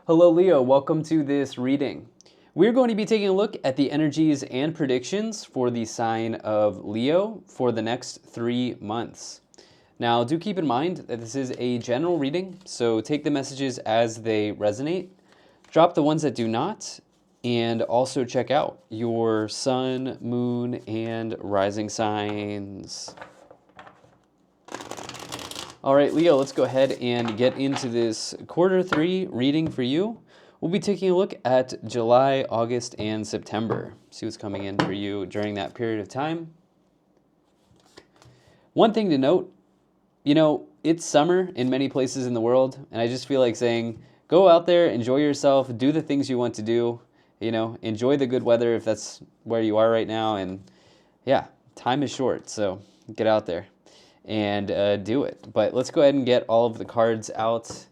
Hello Leo, welcome to this reading. We're going to be taking a look at the energies and predictions for the sign of Leo for the next 3 months. Now, do keep in mind that this is a general reading, so take the messages as they resonate, drop the ones that do not, and also check out your sun, moon, and rising signs. All right, Leo, let's go ahead and get into this Q3 reading for you. We'll be taking a look at July, August, and September. See what's coming in for you during that period of time. One thing to note, it's summer in many places in the world, and I just feel like saying, go out there, enjoy yourself, do the things you want to do, enjoy the good weather if that's where you are right now, and yeah, time is short, so get out there and do it. But let's go ahead and get all of the cards out.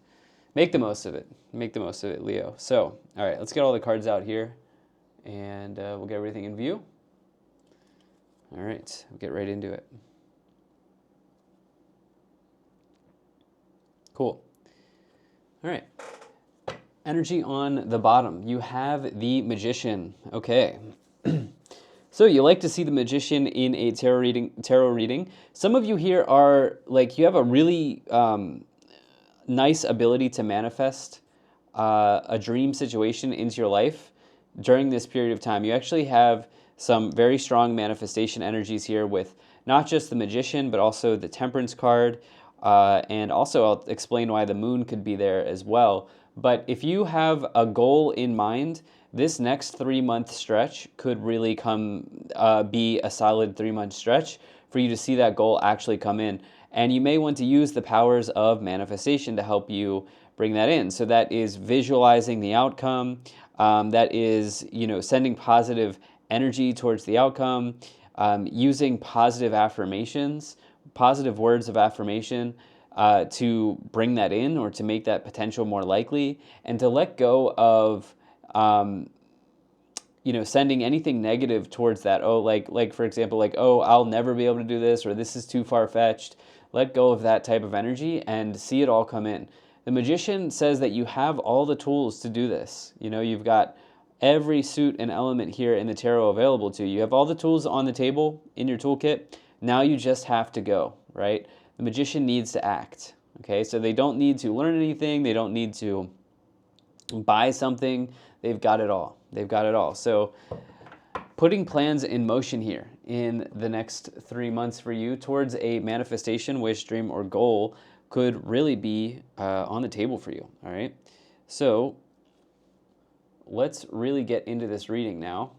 Make the most of it. Make the most of it, Leo. So, all right, let's get all the cards out here, and we'll get everything in view. All right, we'll get right into it. Cool. All right. Energy on the bottom. You have the Magician. Okay. So you like to see the Magician in a tarot reading. Some of you here are like, you have a really nice ability to manifest a dream situation into your life during this period of time. You actually have some very strong manifestation energies here with not just the Magician, but also the Temperance card. And also I'll explain why the Moon could be there as well. But if you have a goal in mind, this next 3-month stretch could really be a solid 3-month stretch for you to see that goal actually come in. And you may want to use the powers of manifestation to help you bring that in. So that is visualizing the outcome. That is, sending positive energy towards the outcome, using positive affirmations, positive words of affirmation to bring that in or to make that potential more likely, and to let go of sending anything negative towards that. Oh, like for example, oh, I'll never be able to do this, or this is too far-fetched. Let go of that type of energy and see it all come in. The Magician says that you have all the tools to do this. You've got every suit and element here in the tarot available to you. You have all the tools on the table in your toolkit. Now you just have to go, right? The Magician needs to act, okay? So they don't need to learn anything. They don't need to buy something. They've got it all. They've got it all. So putting plans in motion here in the next 3 months for you towards a manifestation, wish, dream, or goal could really be on the table for you, all right? So let's really get into this reading now.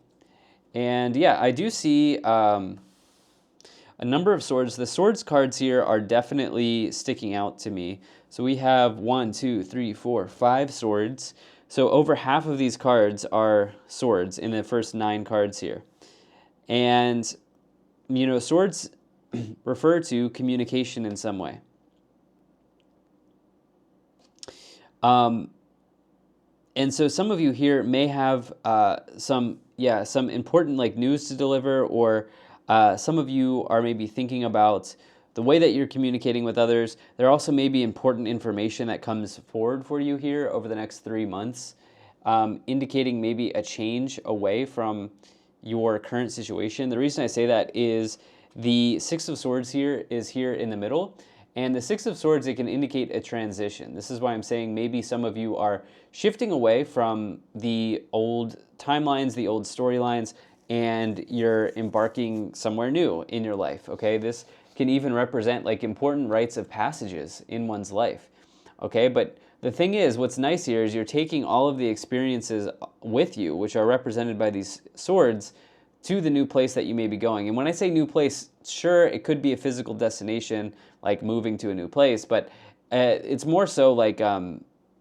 And yeah, I do see a number of swords. The swords cards here are definitely sticking out to me. So we have 1, 2, 3, 4, 5 swords. So over half of these cards are swords in the first 9 cards here. And, swords refer to communication in some way. And so some of you here may have some important news to deliver, or some of you are maybe thinking about the way that you're communicating with others. There also may be important information that comes forward for you here over the next 3 months, indicating maybe a change away from your current situation. The reason I say that is the Six of Swords here is here in the middle. And the Six of Swords, it can indicate a transition. This is why I'm saying maybe some of you are shifting away from the old timelines, the old storylines, and you're embarking somewhere new in your life, okay? This can even represent important rites of passages in one's life, okay? But the thing is, what's nice here is you're taking all of the experiences with you, which are represented by these swords, to the new place that you may be going. And when I say new place, sure, it could be a physical destination, like moving to a new place, but it's more so like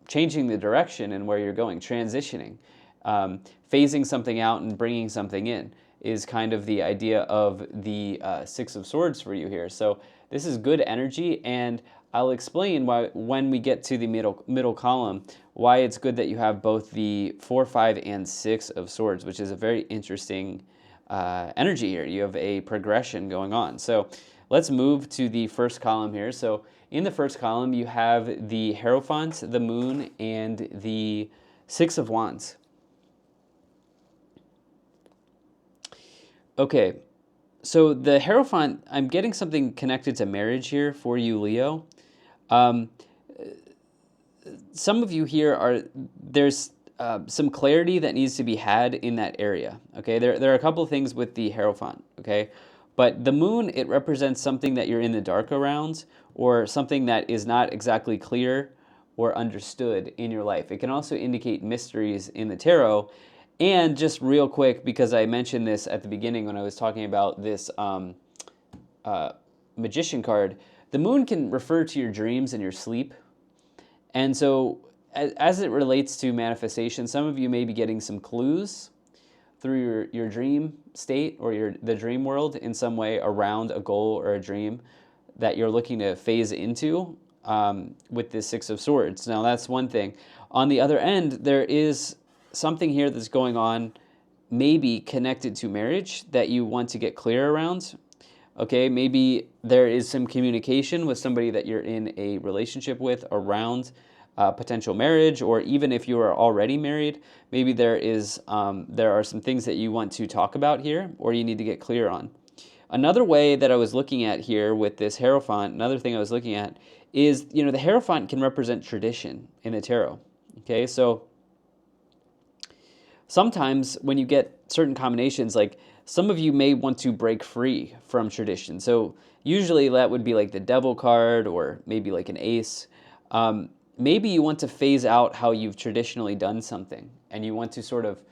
changing the direction and where you're going, transitioning. Phasing something out and bringing something in is kind of the idea of the Six of Swords for you here. So this is good energy, and I'll explain why when we get to the middle column, why it's good that you have both the 4, 5, and 6 of Swords, which is a very interesting energy here. You have a progression going on. So let's move to the first column here. So In the first column, you have the Hierophant, the Moon, and the Six of Wands. Okay, so the Hierophant, I'm getting something connected to marriage here for you, Leo. Um, some of you here there's some clarity that needs to be had in that area. Okay, there are a couple of things with the Hierophant. Okay, but the Moon, it represents something that you're in the dark around, or something that is not exactly clear or understood in your life. It can also indicate mysteries in the tarot. And just real quick, because I mentioned this at the beginning when I was talking about this Magician card, the Moon can refer to your dreams and your sleep. And so, as it relates to manifestation, some of you may be getting some clues through your dream state or the dream world in some way around a goal or a dream that you're looking to phase into with this Six of Swords. Now, that's one thing. On the other end, there is something here that's going on, maybe connected to marriage, that you want to get clear around. Okay, maybe there is some communication with somebody that you're in a relationship with around potential marriage, or even if you are already married, maybe there are some things that you want to talk about here, or you need to get clear on. Another way that I was looking at here with this Hierophant, another thing I was looking at is, the Hierophant can represent tradition in the tarot. Okay, so sometimes when you get certain combinations, like some of you may want to break free from tradition. So usually that would be like the Devil card, or maybe like an Ace. Maybe you want to phase out how you've traditionally done something, and you want to sort of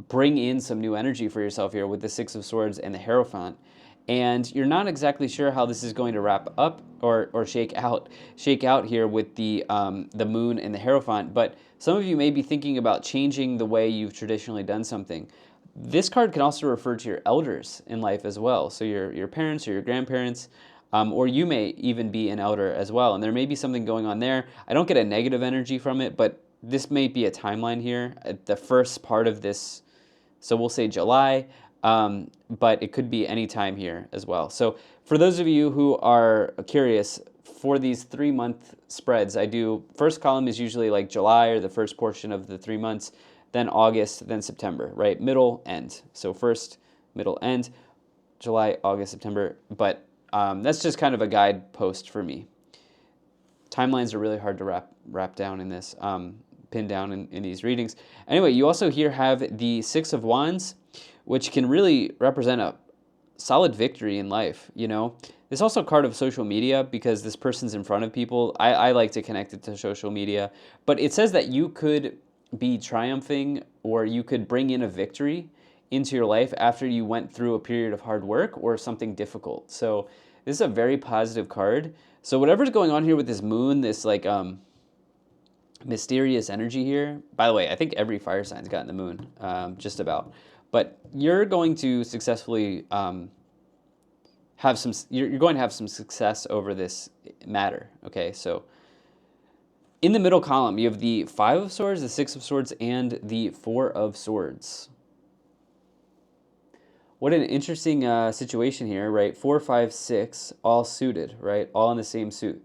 bring in some new energy for yourself here with the Six of Swords and the Hierophant. And you're not exactly sure how this is going to wrap up or shake out here with the Moon and the Hierophant. But some of you may be thinking about changing the way you've traditionally done something. This card can also refer to your elders in life as well. So your parents or your grandparents, or you may even be an elder as well. And there may be something going on there. I don't get a negative energy from it, but this may be a timeline here at the first part of this. So we'll say July, but it could be any time here as well. So for those of you who are curious, for these 3-month spreads, I do, first column is usually like July, or the first portion of the 3 months, then August, then September, right? Middle, end. So first, middle, end, July, August, September. But that's just kind of a guidepost for me. Timelines are really hard to wrap down in this, pin down in these readings. Anyway, you also here have the Six of Wands, which can really represent a solid victory in life. There's also a card of social media, because this person's in front of people. I like to connect it to social media, but it says that you could be triumphing, or you could bring in a victory into your life after you went through a period of hard work or something difficult. So this is a very positive card. So whatever's going on here with this Moon, this like mysterious energy here. By the way, I think every fire sign's gotten the Moon, just about. But you're going to successfully you're going to have some success over this matter. Okay, so in the middle column, you have the Five of Swords, the Six of Swords, and the Four of Swords. What an interesting situation here, right? 4, 5, 6, all suited, right? All in the same suit.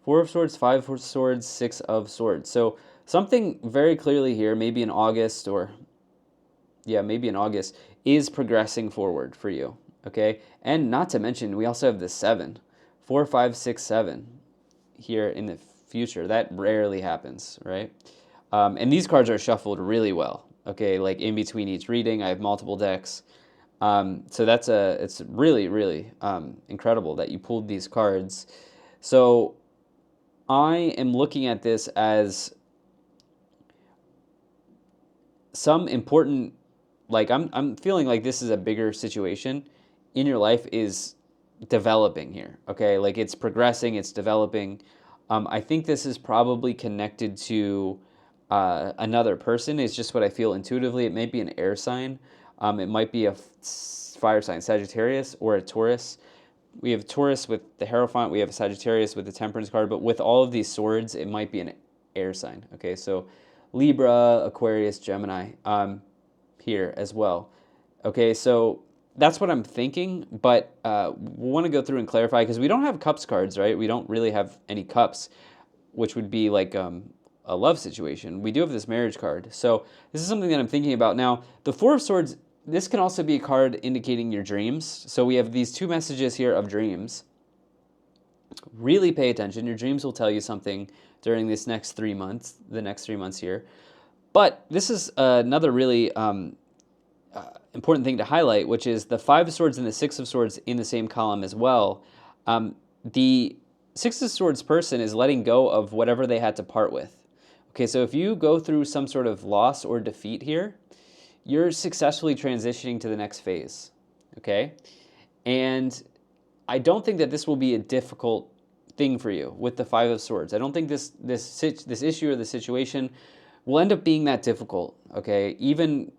Four of Swords, Five of Swords, Six of Swords. So something very clearly here, maybe in August, maybe in August, is progressing forward for you, okay? And not to mention, we also have the 7. 4, 5, 6, 7 here in the future. That rarely happens, right? And these cards are shuffled really well, okay? Like in between each reading, I have multiple decks. So it's really, really incredible that you pulled these cards. So I am looking at this as some important, like I'm feeling like this is a bigger situation in your life is developing here, okay? Like it's progressing, it's developing. I think this is probably connected to another person. It's just what I feel intuitively. It may be an air sign. It might be a fire sign, Sagittarius, or a Taurus. We have Taurus with the Hierophant. We have a Sagittarius with the Temperance card. But with all of these swords, it might be an air sign. Okay, so Libra, Aquarius, Gemini here as well. Okay, so that's what I'm thinking, but we want to go through and clarify because we don't have cups cards, right? We don't really have any cups, which would be like a love situation. We do have this marriage card. So this is something that I'm thinking about. Now, the Four of Swords, this can also be a card indicating your dreams. So we have these two messages here of dreams. Really pay attention. Your dreams will tell you something during this next 3 months, the next 3 months here. But this is another really important thing to highlight, which is the Five of Swords and the Six of Swords in the same column as well. The Six of Swords person is letting go of whatever they had to part with. Okay, so if you go through some sort of loss or defeat here, you're successfully transitioning to the next phase. Okay? And I don't think that this will be a difficult thing for you with the Five of Swords. I don't think this issue or the situation will end up being that difficult. Okay, even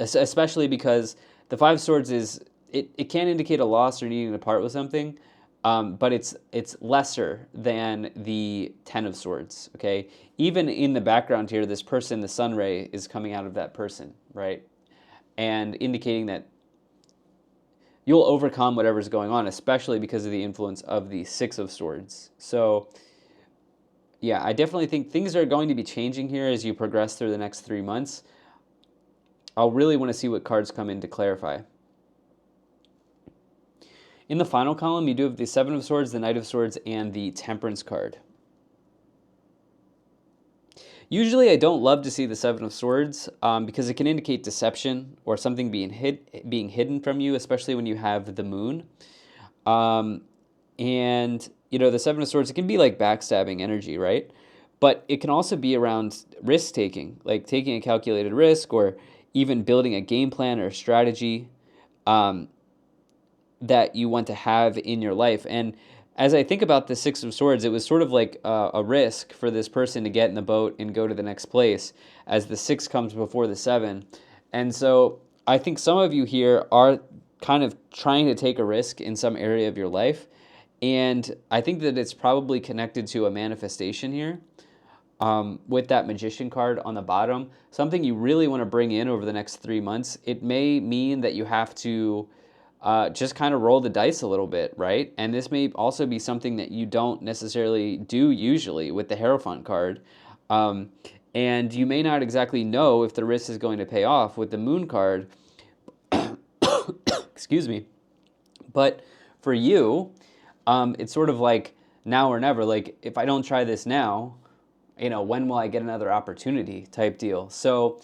especially because the Five of Swords is it can indicate a loss or needing to part with something, but it's lesser than the Ten of Swords. Okay, even in the background here, this person, the sun ray, is coming out of that person, right, and indicating that you'll overcome whatever's going on, especially because of the influence of the Six of Swords. So, yeah, I definitely think things are going to be changing here as you progress through the next 3 months. I'll really want to see what cards come in to clarify. In the final column, you do have the Seven of Swords, the Knight of Swords, and the Temperance card. Usually, I don't love to see the Seven of Swords because it can indicate deception or something being hidden from you, especially when you have the Moon. And, you know, the Seven of Swords, it can be like backstabbing energy, right? But it can also be around risk-taking, like taking a calculated risk or even building a game plan or strategy that you want to have in your life. And as I think about the Six of Swords, it was sort of like a risk for this person to get in the boat and go to the next place as the six comes before the seven. And so I think some of you here are kind of trying to take a risk in some area of your life. And I think that it's probably connected to a manifestation here. With that Magician card on the bottom, something you really want to bring in over the next 3 months. It may mean that you have to just kind of roll the dice a little bit, right? And this may also be something that you don't necessarily do usually with the Hierophant card. And you may not exactly know if the risk is going to pay off with the Moon card. Excuse me. But for you, it's sort of like now or never. Like, if I don't try this now, you know, when will I get another opportunity type deal? So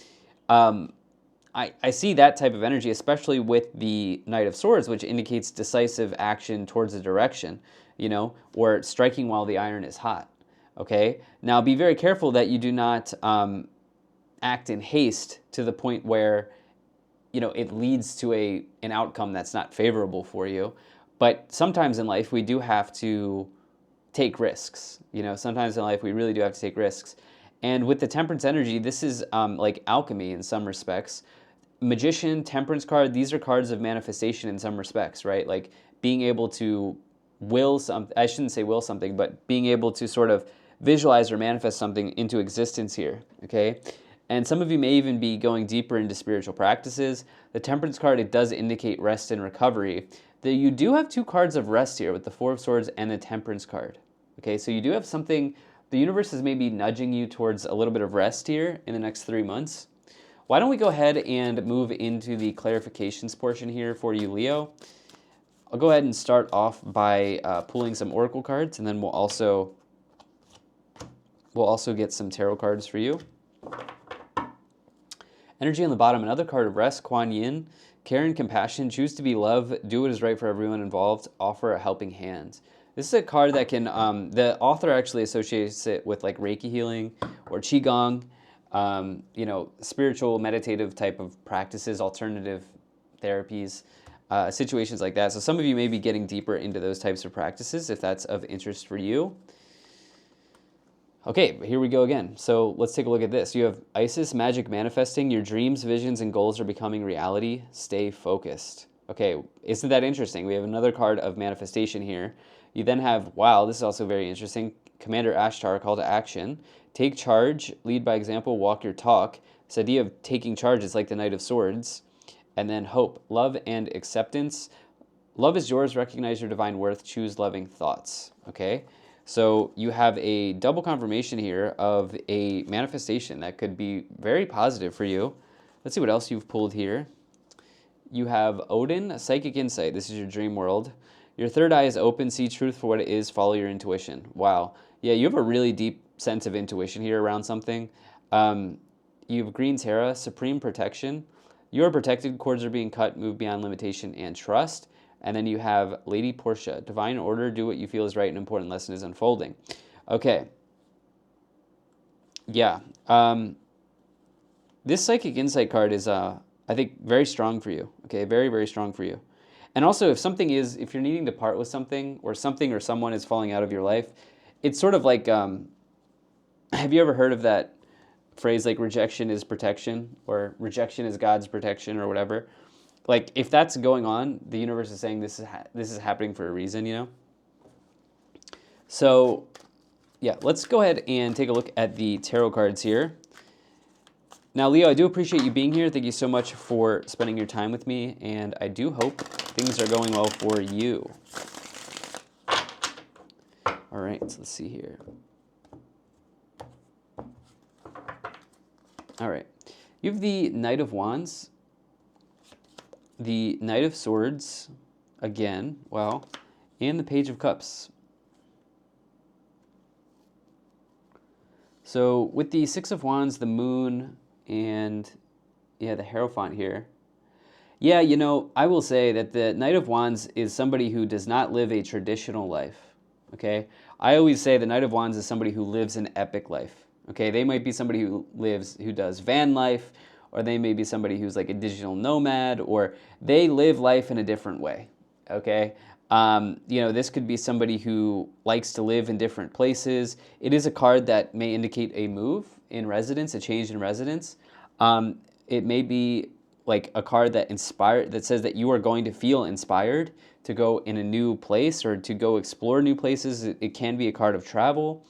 I see that type of energy, especially with the Knight of Swords, which indicates decisive action towards a direction, you know, or striking while the iron is hot. Okay? Now, be very careful that you do not act in haste to the point where, you know, it leads to an outcome that's not favorable for you. But sometimes in life, we do have to take risks. You know, sometimes in life, we really do have to take risks. And with the Temperance energy, this is like alchemy in some respects. Magician, Temperance card, these are cards of manifestation in some respects, right? Like being able to will something, I shouldn't say will something, but being able to sort of visualize or manifest something into existence here, okay? And some of you may even be going deeper into spiritual practices. The Temperance card, it does indicate rest and recovery. You do have two cards of rest here with the Four of Swords and the Temperance card. Okay, so you do have something, the universe is maybe nudging you towards a little bit of rest here in the next 3 months. Why don't we go ahead and move into the clarifications portion here for you, Leo. I'll go ahead and start off by pulling some oracle cards, and then we'll also get some tarot cards for you. Energy on the bottom, another card of rest, Kuan Yin. Care and compassion, choose to be love, do what is right for everyone involved, offer a helping hand. This is a card that can, the author actually associates it with like Reiki healing or Qigong, you know, spiritual, meditative type of practices, alternative therapies, situations like that. So some of you may be getting deeper into those types of practices if that's of interest for you. Okay, here we go again. So let's take a look at this. You have Isis, magic manifesting. Your dreams, visions, and goals are becoming reality. Stay focused. Okay, isn't that interesting? We have another card of manifestation here. You then have, wow, this is also very interesting, Commander Ashtar, call to action. Take charge, lead by example, walk your talk. This idea of taking charge is like the Knight of Swords. And then hope, love and acceptance. Love is yours, recognize your divine worth, choose loving thoughts. Okay? So you have a double confirmation here of a manifestation that could be very positive for you. Let's see what else you've pulled here. You have Odin, psychic insight. This is your dream world. Your third eye is open, see truth for what it is, follow your intuition. Wow. Yeah, you have a really deep sense of intuition here around something. You have Green Terra, supreme protection. You are protected, cords are being cut, move beyond limitation and trust. And then you have Lady Portia, divine order, do what you feel is right, an important lesson is unfolding. Okay. Yeah. This psychic insight card is, I think, very strong for you. Okay, very, very strong for you. And also, if you're needing to part with something or someone is falling out of your life, it's sort of like, have you ever heard of that phrase like rejection is protection or rejection is God's protection or whatever? Like if that's going on, the universe is saying this is happening for a reason, you know? So, yeah, let's go ahead and take a look at the tarot cards here. Now, Leo, I do appreciate you being here. Thank you so much for spending your time with me, and I do hope things are going well for you. All right, so let's see here. All right, you have the Knight of Wands, the Knight of Swords, again, wow, and the Page of Cups. So with the Six of Wands, the Moon, and yeah, the Hierophant here. Yeah, you know, I will say that the Knight of Wands is somebody who does not live a traditional life, okay? I always say the Knight of Wands is somebody who lives an epic life, okay? They might be somebody who does van life, or they may be somebody who's like a digital nomad, or they live life in a different way, okay? You know, this could be somebody who likes to live in different places. It is a card that may indicate a move in residence, a change in residence. It may be like a card that says that you are going to feel inspired to go in a new place or to go explore new places. It can be a card of travel.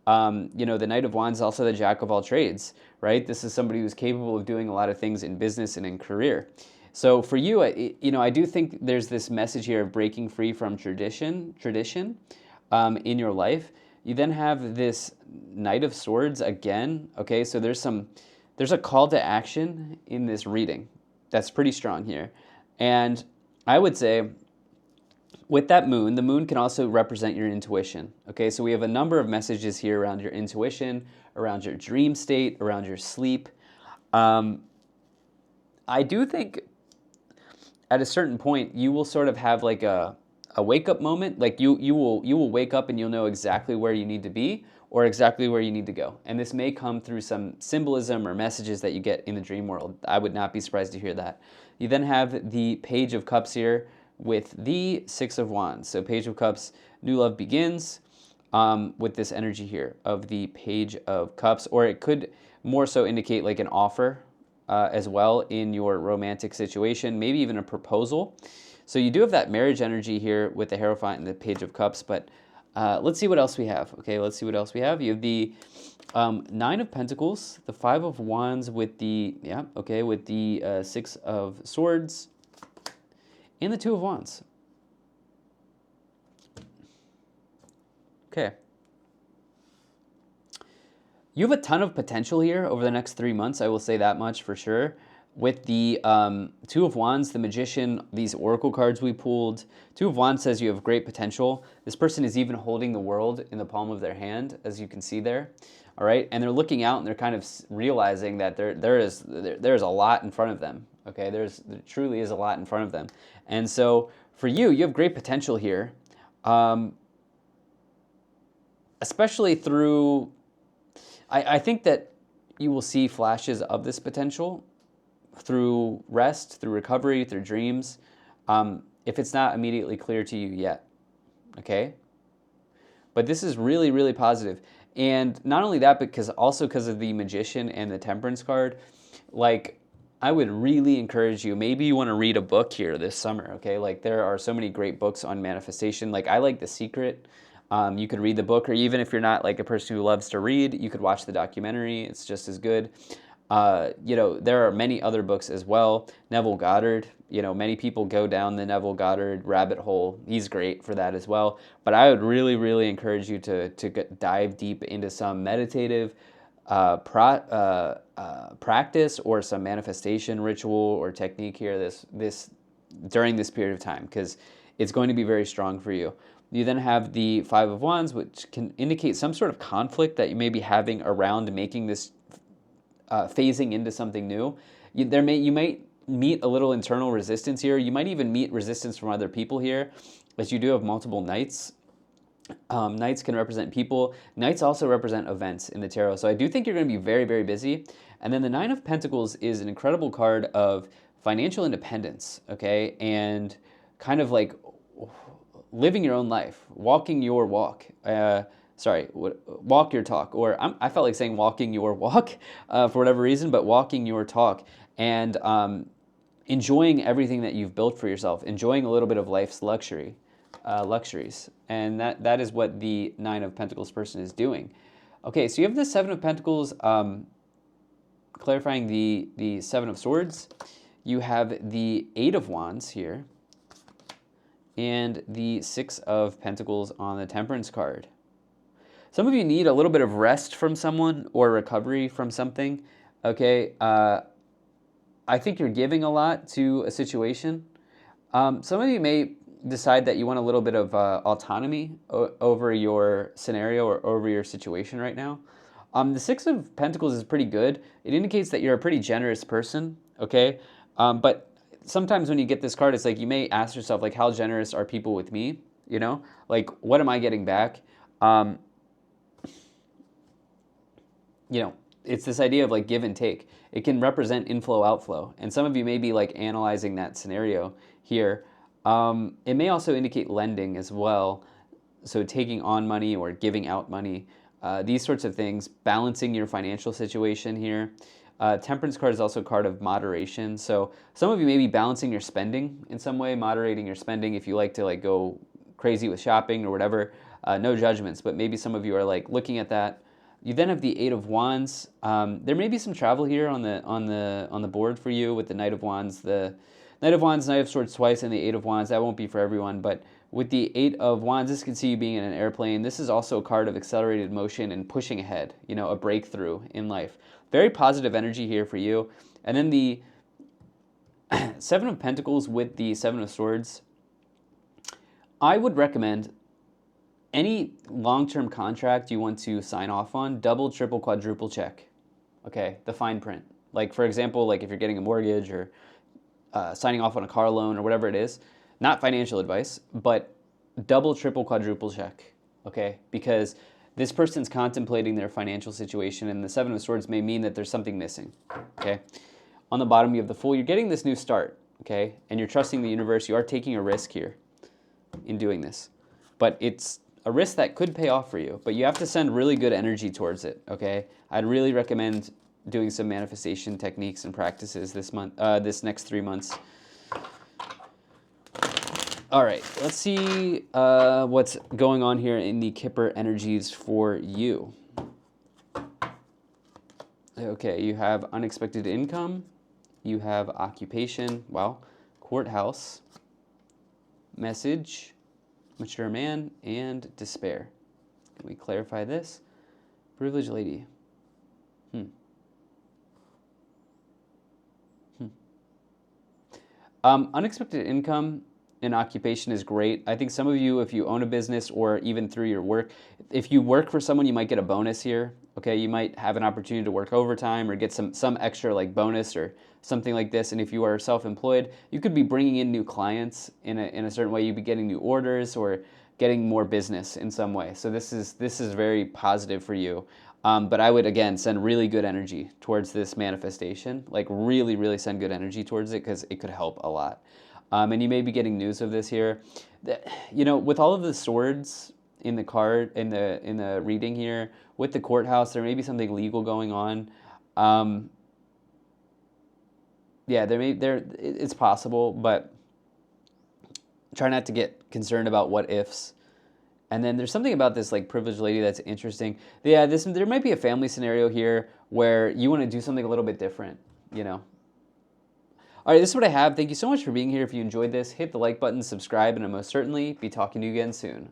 You know, the Knight of Wands is also the Jack of all trades, right? This is somebody who's capable of doing a lot of things in business and in career. So for you, you know, I do think there's this message here of breaking free from tradition in your life. You then have this Knight of Swords again. Okay, so there's a call to action in this reading that's pretty strong here, and I would say with that moon, the moon can also represent your intuition. Okay, so we have a number of messages here around your intuition, around your dream state, around your sleep. I do think at a certain point, you will sort of have like a wake up moment. Like you will wake up and you'll know exactly where you need to be or exactly where you need to go. And this may come through some symbolism or messages that you get in the dream world. I would not be surprised to hear that. You then have the Page of Cups here with the Six of Wands. So Page of Cups, new love begins with this energy here of the Page of Cups, or it could more so indicate like an offer as well in your romantic situation, maybe even a proposal. So you do have that marriage energy here with the Hierophant and the Page of Cups, but let's see what else we have. Okay, let's see what else we have. You have the Nine of Pentacles, the Five of Wands with the, with the Six of Swords, and the Two of Wands. Okay. You have a ton of potential here over the next 3 months, I will say that much for sure. With the Two of Wands, the Magician, these Oracle cards we pulled, Two of Wands says you have great potential. This person is even holding the world in the palm of their hand, as you can see there. All right, and they're looking out and they're kind of realizing that there's a lot in front of them. Okay, there truly is a lot in front of them. And so for you, you have great potential here, especially through... I think that you will see flashes of this potential through rest, through recovery, through dreams, if it's not immediately clear to you yet, okay? But this is really, really positive. And not only that, but also because of the Magician and the Temperance card, like, I would really encourage you, maybe you want to read a book here this summer, okay? Like, there are so many great books on manifestation. Like, I like The Secret. You could read the book, or even if you're not like a person who loves to read, you could watch the documentary. It's just as good. There are many other books as well. Neville Goddard, many people go down the Neville Goddard rabbit hole. He's great for that as well. But I would really, really encourage you to dive deep into some meditative practice or some manifestation ritual or technique here this during this period of time, because it's going to be very strong for you. You then have the Five of Wands, which can indicate some sort of conflict that you may be having around making this phasing into something new. You might meet a little internal resistance here. You might even meet resistance from other people here, as you do have multiple knights. Knights can represent people. Knights also represent events in the tarot. So I do think you're going to be very, very busy. And then the Nine of Pentacles is an incredible card of financial independence, okay? And kind of like living your own life, walking your walk. Walk your talk. Or I felt like saying walking your walk for whatever reason, but walking your talk. And enjoying everything that you've built for yourself, enjoying a little bit of life's luxuries. And that is what the Nine of Pentacles person is doing. Okay, so you have the Seven of Pentacles clarifying the Seven of Swords. You have the Eight of Wands here, and the Six of Pentacles on the Temperance card. Some of you need a little bit of rest from someone or recovery from something, okay? I think you're giving a lot to a situation. Some of you may decide that you want a little bit of autonomy over your scenario or over your situation right now. The Six of Pentacles is pretty good. It indicates that you're a pretty generous person, okay? But sometimes when you get this card, it's like you may ask yourself, like, how generous are people with me? Like, what am I getting back? It's this idea of like give and take. It can represent inflow, outflow. And some of you may be like analyzing that scenario here. It may also indicate lending as well. So taking on money or giving out money. These sorts of things, balancing your financial situation here. Temperance card is also a card of moderation. So some of you may be balancing your spending in some way, moderating your spending if you like to like go crazy with shopping or whatever. No judgments, but maybe some of you are like looking at that. You then have the Eight of Wands. There may be some travel here on the board for you with the Knight of Wands, the Knight of Wands, Knight of Swords twice, and the Eight of Wands. That won't be for everyone, but with the Eight of Wands, this can see you being in an airplane. This is also a card of accelerated motion and pushing ahead. A breakthrough in life. Very positive energy here for you. And then the Seven of Pentacles with the Seven of Swords. I would recommend any long-term contract you want to sign off on, double, triple, quadruple check. Okay, the fine print. Like, for example, like if you're getting a mortgage or signing off on a car loan or whatever it is, not financial advice, but double, triple, quadruple check. Okay, because this person's contemplating their financial situation, and the Seven of Swords may mean that there's something missing. Okay, on the bottom you have the Fool. You're getting this new start. Okay, and you're trusting the universe. You are taking a risk here in doing this, but it's a risk that could pay off for you, but you have to send really good energy towards it, okay? I'd really recommend doing some manifestation techniques and practices this next 3 months. All right, let's see what's going on here in the Kipper energies for you. Okay, you have unexpected income, you have occupation, courthouse, message, mature man, and despair. Can we clarify this? Privileged lady. Unexpected income and occupation is great. I think some of you, if you own a business or even through your work, if you work for someone, you might get a bonus here. Okay, you might have an opportunity to work overtime or get some extra like bonus or something like this. And if you are self-employed, you could be bringing in new clients in a certain way. You'd be getting new orders or getting more business in some way. So this is very positive for you. But I would, again, send really good energy towards this manifestation. Like really, really send good energy towards it because it could help a lot. And you may be getting news of this here. With all of the swords in the card, in the reading here, with the courthouse, there may be something legal going on. It's possible, but try not to get concerned about what ifs. And then there's something about this like privileged lady that's interesting. Yeah, there might be a family scenario here where you want to do something a little bit different, you know. All right, this is what I have. Thank you so much for being here. If you enjoyed this, hit the like button, subscribe, and I'll most certainly be talking to you again soon.